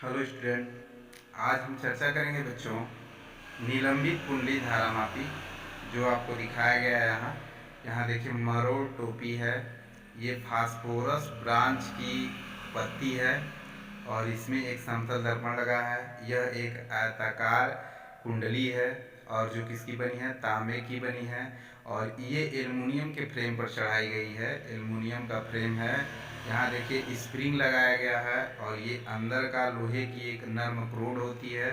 Hello student, आज हम चर्चा करेंगे बच्चों निलंबित कुंडली धारामापी जो आपको दिखाया गया है। यहाँ देखिए मरोड़ टोपी है, ये फास्फोरस ब्रांच की पत्ती है और इसमें एक समतल दर्पण लगा है। यह एक आयताकार कुंडली है और जो किसकी बनी है, तांबे की बनी है और ये एल्युमिनियम के फ्रेम पर चढ़ाई गई है। एल्युमिनियम का फ्रेम है। यहाँ देखिए स्प्रिंग लगाया गया है और ये अंदर का लोहे की एक नर्म प्रोड होती है।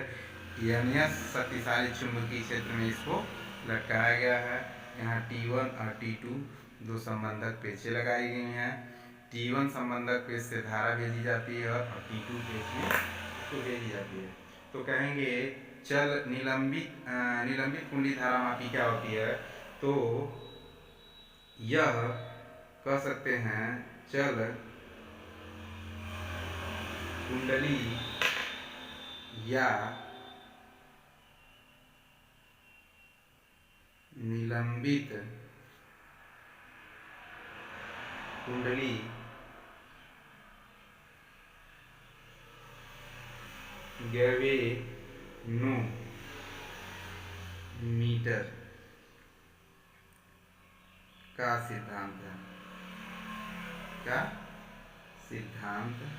अन्य शक्तिशाली चुंबकीय क्षेत्र में इसको लटकाया गया है। यहाँ T1 और T2 दो संबंधक पेंचें लगाई गई हैं। T1 संबंधक पेंच से धारा भेजी जाती है और T2 पेंच में इसको भेजी जाती है। तो कहेंगे चल निलंबित कुंडली धारामापी क्या होती है, तो यह कह सकते हैं चल कुंडली या निलंबित कुंडली गैल्वेनोमीटर का सिद्धांत है। क्या सिद्धांत है?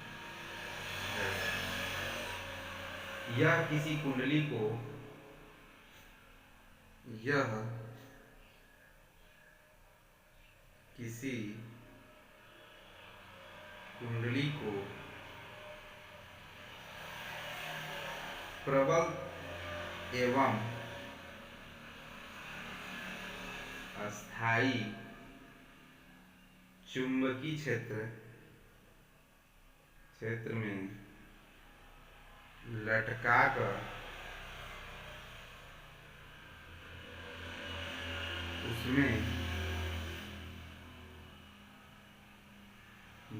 यह किसी कुंडली को प्रबल एवं अस्थायी चुंबकीय क्षेत्र में लटकाकर उसमें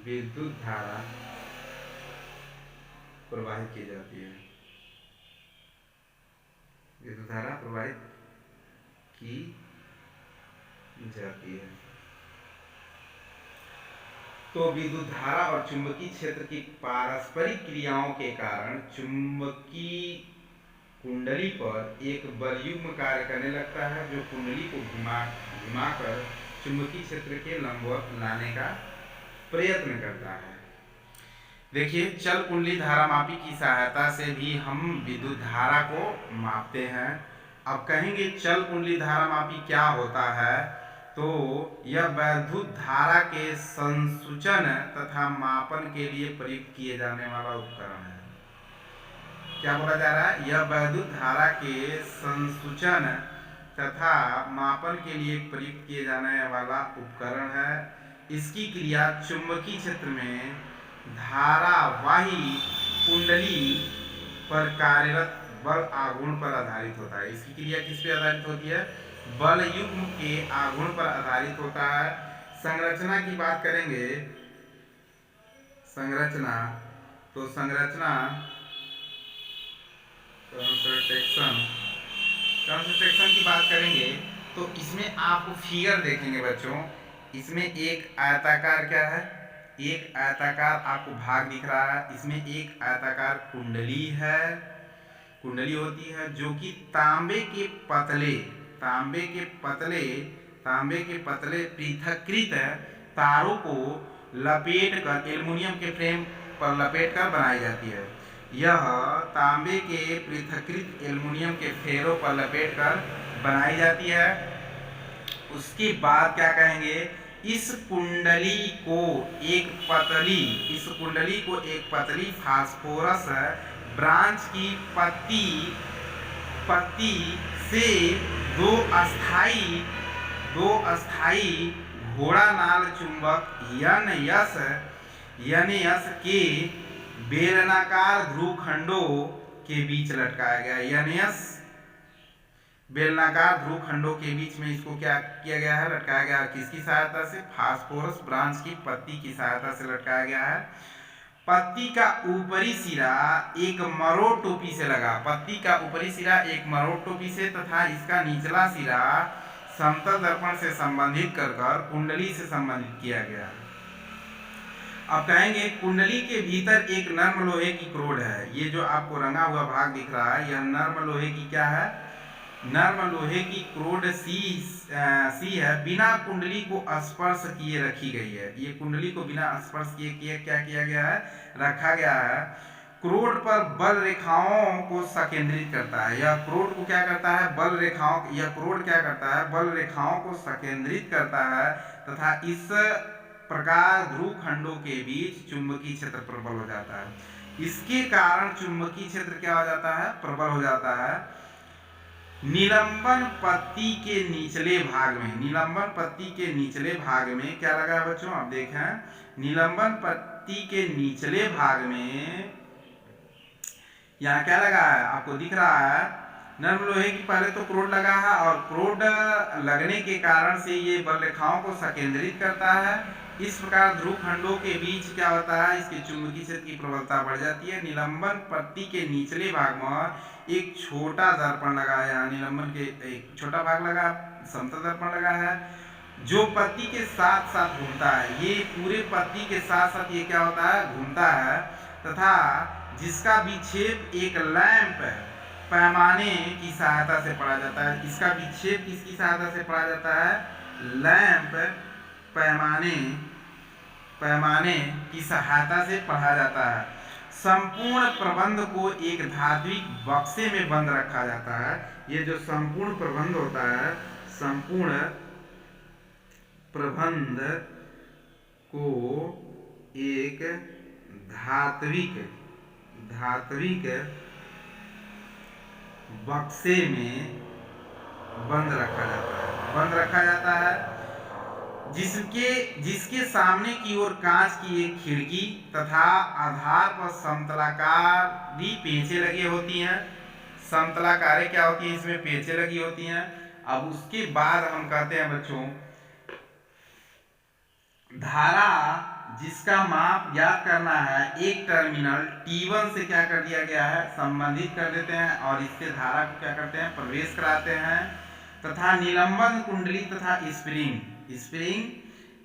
विद्युत धारा प्रवाहित की जाती है। विद्युत धारा प्रवाहित की जाती है। तो विद्युत धारा और चुंबकीय क्षेत्र की पारस्परिक क्रियाओं के कारण चुंबकीय कुंडली पर एक बलयुग्म कार्य करने लगता है जो कुंडली को घुमाकर चुंबकीय क्षेत्र के लंबवत लाने का प्रयत्न करता है। देखिए चल कुंडली धारामापी की सहायता से भी हम विद्युत धारा को मापते हैं। अब कहेंगे चल कुंडली धारामापी क्या होता है, तो यह वैद्युत धारा के संसूचन तथा मापन के लिए प्रयुक्त किए जाने वाला उपकरण है। क्या बोला जा रहा है? यह वैद्युत धारा के संसूचन तथा मापन के लिए प्रयुक्त किए जाने वाला उपकरण है। इसकी क्रिया चुंबकीय क्षेत्र में धारावाही कुंडली पर कार्यरत बल आघूर्ण पर आधारित होता है। इसकी क्रिया किस पे आधारित होती है? बल युग्म के आघूर्ण पर आधारित होता है। संरचना की बात करेंगे, संरचना कंस्ट्रक्शन की बात करेंगे तो इसमें आपको फिगर देखेंगे बच्चों। इसमें एक आयताकार क्या है, एक आयताकार आपको भाग दिख रहा है। इसमें एक आयताकार कुंडली है, कुंडली होती है जो कि तांबे के पतले पृथक्कृत तारों को लपेटकर एल्युमिनियम के फ्रेम पर लपेटकर बनाई जाती है। यह तांबे के पृथक्कृत एल्युमिनियम के फेरों पर लपेटकर बनाई जाती है। उसके बाद क्या कहेंगे, इस कुंडली को एक पतली फास्फोरस ब्रांच की पत्ती से दो अस्थाई घोड़ानाल चुंबक NS के बेलनाकार ध्रुवखंडों के बीच लटकाया गया। NS बेलनाकार ध्रुवखंडों के बीच में इसको क्या किया गया है, लटकाया गया है। किसकी सहायता से? फास्फोरस ब्रांच की पत्ती की सहायता से लटकाया गया है। पत्ती का ऊपरी सिरा एक मरोड़ टोपी से लगा, पत्ती का ऊपरी सिरा एक मरोड़ टोपी से तथा इसका निचला सिरा समतल दर्पण से संबंधित कर कुंडली से संबंधित किया गया। अब कहेंगे कुंडली के भीतर एक नर्म लोहे की क्रोड है। ये जो आपको रंगा हुआ भाग दिख रहा है, यह नर्म लोहे की क्या है? नर्म लोहे की क्रोड सी है, बिना कुंडली को स्पर्श किए रखी गई है। ये कुंडली को बिना स्पर्श किए क्या किया गया है? रखा गया है। क्रोड पर बल रेखाओं को संकेंद्रित करता है। यह क्रोड को क्या करता है? बल रेखाओं, यह क्रोड क्या करता है? बल रेखाओं को संकेंद्रित करता है तथा इस प्रकार ध्रुव खंडों के बीच चुंबकीय क्षेत्र प्रबल हो जाता है। इसके कारण चुंबकीय क्षेत्र क्या हो जाता है? प्रबल हो जाता है। निलंबन पत्ती के निचले भाग में, निलंबन पत्ती के निचले भाग में क्या लगा है बच्चों? आप देखें, निलंबन पत्ती के निचले भाग में यहाँ क्या लगा है? आपको दिख रहा है नर्म लोहे की पहले तो क्रोड लगा है, और क्रोड लगने के कारण से ये बल रेखाओं को संकेंद्रित करता है। इस प्रकार ध्रुव खंडों के बीच क्या होता है? इसके चुंबकीय क्षेत्र की प्रबलता बढ़ जाती है। निलंबन पत्ती के निचले भाग में एक छोटा दर्पण लगा है। यहाँ निलंबन के एक छोटा भाग लगा, समतल दर्पण लगा है, जो पत्ती के साथ साथ घूमता है। ये पूरे पत्ती के साथ साथ ये क्या होता है? घूमता है, तथा जिसका विक्षेप एक लैंप पैमाने की सहायता से पढ़ा जाता है। इसका विक्षेप किसकी सहायता से पढ़ा जाता है? लैंप पैमाने की सहायता से पढ़ा जाता है। संपूर्ण प्रबंध को एक धात्विक बक्से में बंद रखा जाता है। ये जो संपूर्ण प्रबंध होता है, संपूर्ण प्रबंध को एक धात्विक बक्से में बंद रखा जाता है, जिसके सामने की ओर कांच की एक खिड़की तथा आधार पर समतलाकारी पेंचे लगी होती हैं। समतलाकारी क्या होती है? इसमें पेंचे लगी होती हैं। अब उसके बाद हम कहते हैं बच्चों, धारा जिसका माप ज्ञात करना है, एक टर्मिनल T1 से क्या कर दिया गया है? संबंधित कर देते हैं, और इससे धारा को क्या करते हैं? प्रवेश कराते हैं। तथा निलंबन कुंडली तथा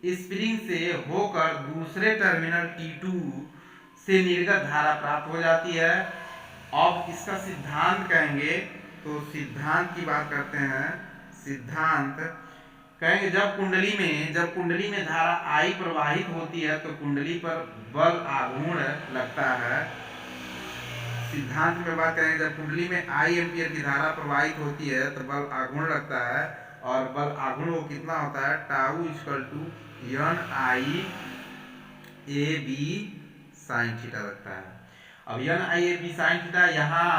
स्प्रिंग से होकर दूसरे टर्मिनल T2 से निर्गत धारा प्राप्त हो जाती है। अब इसका सिद्धांत कहेंगे, तो सिद्धांत की बात करते हैं। सिद्धांत कहेंगे, जब कुंडली में धारा I प्रवाहित होती है तो कुंडली पर बल आघूर्ण लगता है। सिद्धांत में बात करेंगे, जब कुंडली में I एम्पियर की धारा प्रवाहित होती है तो बल आघूर्ण लगता है, और बल आघूर्ण वो कितना होता है? Tau equal to NI AB sin theta लगता है। अब NI AB sin थीटा, यहाँ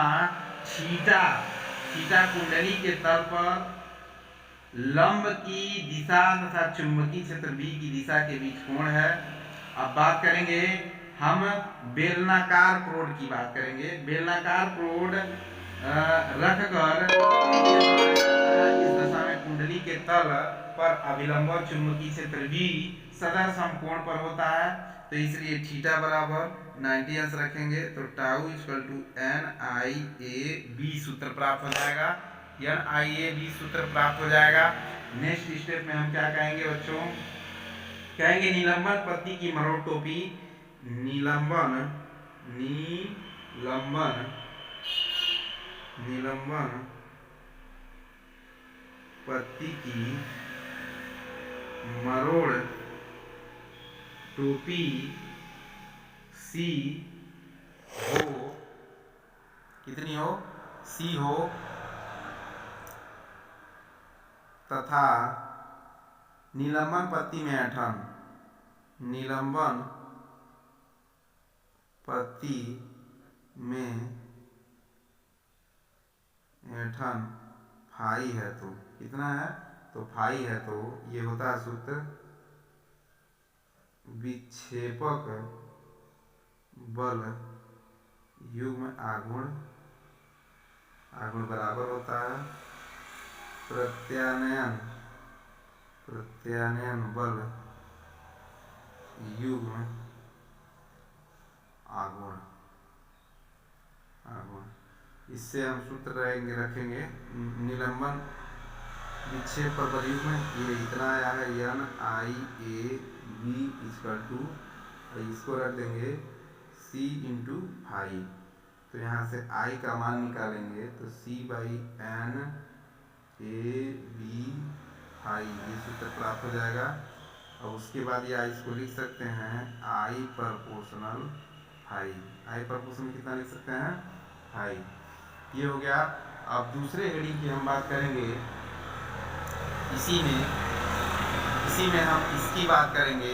थीटा कुंडली के तल पर लंब की दिशा तथा चुंबकीय क्षेत्र B की दिशा के बीच कोण है। अब बात करेंगे हम बेलनाकार क्रोड की बात करेंगे। बेलनाकार क्रोड रखकर इस दशा में कुंडली के तल पर अभिलंब चुंबकीय क्षेत्र B सदर समकोण पर होता है, तो इसलिए थीटा बराबर 90 अंश रखेंगे, तो टाउ इक्वल टू NIAB सूत्र प्राप्त हो जाएगा। NIAB सूत्र प्राप्त हो जाएगा। नेक्स्ट स्टेप में हम क्या कहेंगे बच्चों? कहेंगे निलंबन पत्ती की मरोड़ टोपी। निलंबन पत्ती की मरोड़ टोपी C हो, कितनी हो? C हो, तथा निलंबन पत्ती में ऐंठन, निलंबन पत्ती में ऐंठन फाई है, तो कितना है? तो फाई है, तो ये होता है सूत्र विक्षेपक बल युग्म आघूर्ण बराबर होता है प्रत्यानयन बल युग्म आघूर्ण। इससे हम सूत्र रखेंगे, निलंबन विक्षेप पर बल युग्म ये इतना आया है, NIAB इक्वल टू इसको रख देंगे C इंटू 5। तो यहाँ से I का मान निकालेंगे तो C/N AB 5 ये सूत्र प्राप्त हो जाएगा। अब उसके बाद ये इसको लिख सकते हैं I प्रोपोर्शनल 5। I प्रोपोर्शनल कितना लिख सकते हैं 5। ये हो गया। अब दूसरे हेडिंग की हम बात करेंगे। इसी में हम इसकी बात करेंगे।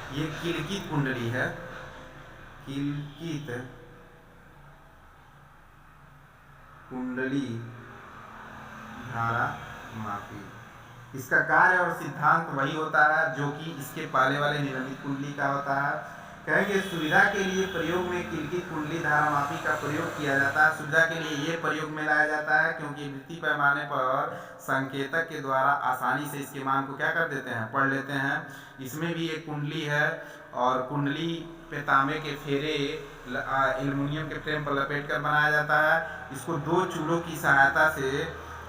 ये किलकित कुंडली है, किलकित कुंडली धारा मापी। इसका कार्य और सिद्धांत वही होता है जो कि इसके पहले वाले निलंबित कुंडली का होता है। कहेंगे सुविधा के लिए प्रयोग में किलकित कुंडली धारा मापी का प्रयोग किया जाता है। सुविधा के लिए ये प्रयोग में लाया जाता है क्योंकि वृत्ति पैमाने पर संकेतक के द्वारा आसानी से इसके मान को क्या कर देते हैं, पढ़ लेते हैं। इसमें भी एक कुंडली है और कुंडली पे तांबे के फेरे एल्युमिनियम के फ्रेम पर लपेट कर बनाया जाता है। इसको 2 चूल्हों की सहायता से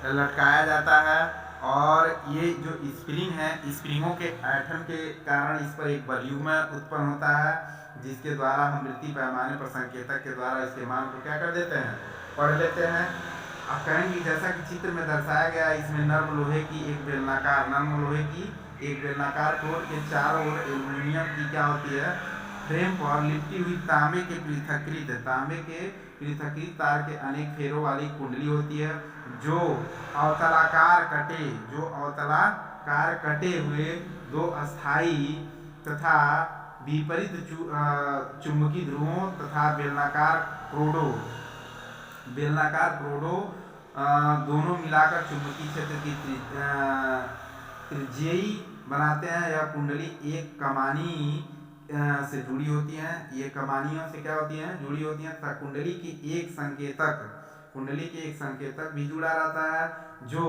लटकाया जाता है और ये जो स्प्रिंग है, स्प्रिंगों के ऐंठन के कारण इस पर एक वॉल्यूम उत्पन्न होता है जिसके द्वारा हम वृत्ति पैमाने पर संकेतक के द्वारा इसके मान को क्या कर देते हैं, पढ़ लेते हैं। आप कहेंगे जैसा कि चित्र में दर्शाया गया, इसमें नर्म लोहे की एक बेलनाकार ठोर के चारों ओर एल्युमिनियम की क्या होती है, फ्रेम पर लिपटी हुई तांबे के पृथक्कृत तार के अनेक फेरों वाली कुंडली होती है जो अवतलाकार कटे हुए 2 अस्थायी तथा विपरीत चुंबकीय ध्रुवों तथा बेलनाकार क्रोडो दोनों मिलाकर चुंबकीय क्षेत्र की त्रिज्यीय बनाते हैं। यह कुंडली एक कमानी से जुड़ी होती हैं, ये कमानियों से क्या होती हैं, जुड़ी होती हैं तथा कुंडली के एक संकेतक भी जुड़ा रहता है जो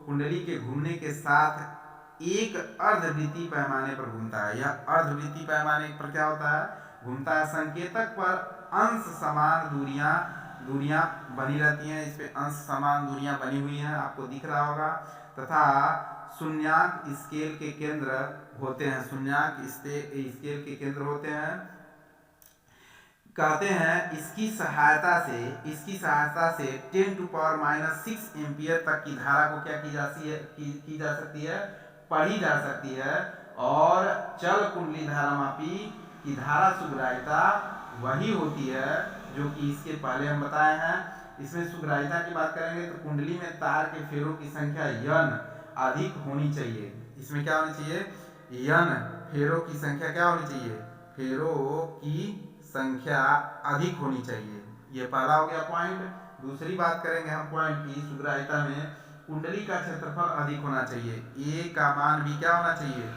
कुंडली के घूमने के साथ एक अर्धवृत्तीय पैमाने पर घूमता है। यह अर्धवृत्तीय पैमाने पर क्या होता है, घूमता है। संकेतक पर अंश समान दूरियां बनी रहती हैं। इस पे अंश समान दूरियां बनी हुई हैं, आपको दिख रहा होगा। तथा शून्यांक स्केल के केंद्र होते हैं। कहते हैं इसकी सहायता से 10⁻⁻6 एम्पियर तक की धारा को क्या की जा सकती है, पढ़ी जा सकती है। और चल कुंडली धारा मापी की धारा सुग्राह्यता वही होती है जो कि इसके पहले हम बताए हैं। इसमें सुग्राह्यता की बात करेंगे तो कुंडली में तार के फेरों की संख्या n अधिक होनी चाहिए। इसमें क्या होनी चाहिए, n फेरों की संख्या क्या होनी चाहिए, फेरों की संख्या अधिक होनी चाहिए। ये पहला हो गया पॉइंट। दूसरी बात करेंगे हम पॉइंट की, सुग्राह्यता में कुंडली का क्षेत्रफल अधिक होना चाहिए। ए का मान भी क्या होना चाहिए,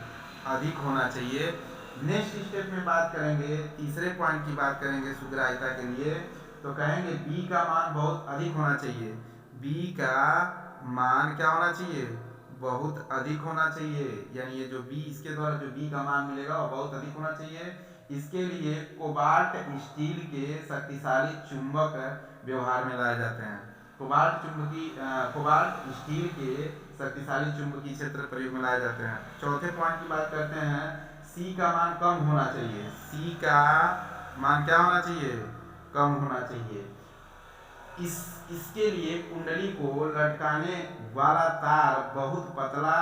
अधिक होना चाहिए। नेक्स्ट स्टेप में बात करेंगे, तीसरे पॉइंट की बात करेंगे सुग्राह्यता के लिए, तो कहेंगे बी का मान बहुत अधिक होना चाहिए। बी का मान क्या होना चाहिए, बहुत अधिक होना चाहिए। यानी ये जो बी, इसके द्वारा जो बी का मान मिलेगा वो बहुत अधिक होना चाहिए। इसके लिए कोबाल्ट स्टील के शक्तिशाली चुंबक व्यवहार में लाए जाते हैं। कोबाल्ट स्टील के शक्तिशाली चुंबकीय क्षेत्र प्रयोग में लाए जाते हैं। चौथे पॉइंट की बात करते हैं, सी का मान कम होना चाहिए। सी का मान क्या होना चाहिए, कम होना चाहिए। इसके लिए कुंडली को लटकाने वाला तार बहुत पतला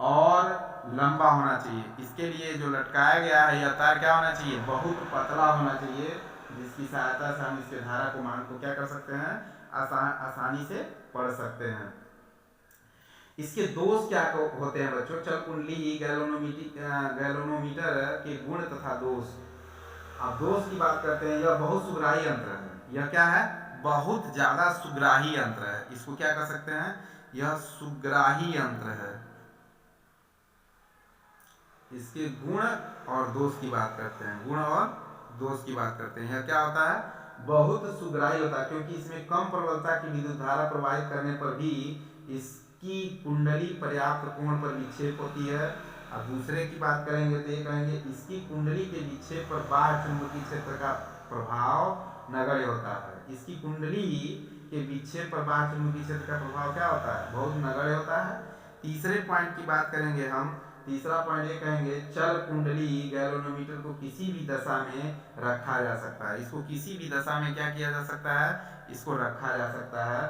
और लंबा होना चाहिए। इसके लिए जो लटकाया गया है यह तार क्या होना चाहिए, बहुत पतला होना चाहिए, जिसकी सहायता से हम इसके धारा को मान को क्या कर सकते हैं, आसानी से पढ़ सकते हैं। इसके दोष क्या होते हैं बच्चों, चल कुंडली गैल्वेनोमीटर के गुण तथा दोष। अब दोष की बात करते हैं, यह बहुत सुग्राही यंत्र है। यह क्या है, बहुत ज्यादा सुग्राही यंत्र है। इसको क्या कर सकते हैं, यह सुग्राही यंत्र है। इसके गुण और दोष की बात करते हैं, यह क्या होता है, बहुत सुग्राही होता है क्योंकि इसमें कम प्रबलता की विद्युत धारा प्रवाहित करने पर भी इसकी कुंडली पर्याप्त कोण पर विक्षेप होती है। अब दूसरे की बात करेंगे तो ये कहेंगे इसकी कुंडली के विक्षेप पर बाह्य चुंबकीय क्षेत्र का प्रभाव नगण्य होता है। इसकी कुंडली के विक्षेप पर बाह्य चुंबकीय क्षेत्र का प्रभाव क्या होता है, बहुत नगण्य होता है। तीसरे पॉइंट की बात करेंगे हम तीसरा पॉइंट ये कहेंगे, चल कुंडली गैल्वेनोमीटर को किसी भी दशा में रखा जा सकता है। इसको किसी भी दशा में क्या किया जा सकता है, इसको रखा जा सकता है।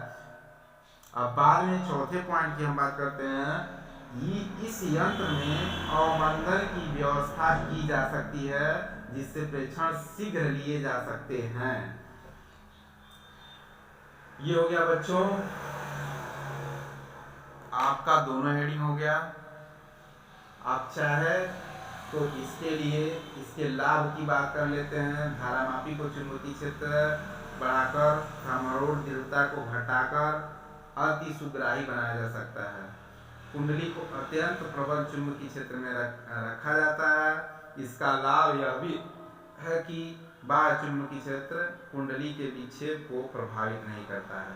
अब बाद में चौथे पॉइंट की हम बात करते हैं, इस यंत्र में अवमंदन की व्यवस्था की जा सकती है जिससे प्रेक्षण शीघ्र लिए जा सकते हैं। ये हो गया बच्चों आपका दोनों हेडिंग हो गया। आप चाहे तो इसके लिए इसके लाभ की बात कर लेते हैं। धारामापी को चुंबकीय क्षेत्र बढ़ाकर थर्मोरोड दृढ़ता को घटाकर अति सुग्राही बनाया जा सकता है। कुंडली को अत्यंत प्रबल चुंबकीय क्षेत्र में रखा जाता है। इसका लाभ यह भी है कि बाह्य चुंबकीय क्षेत्र कुंडली के विक्षेप को प्रभावित नहीं करता है।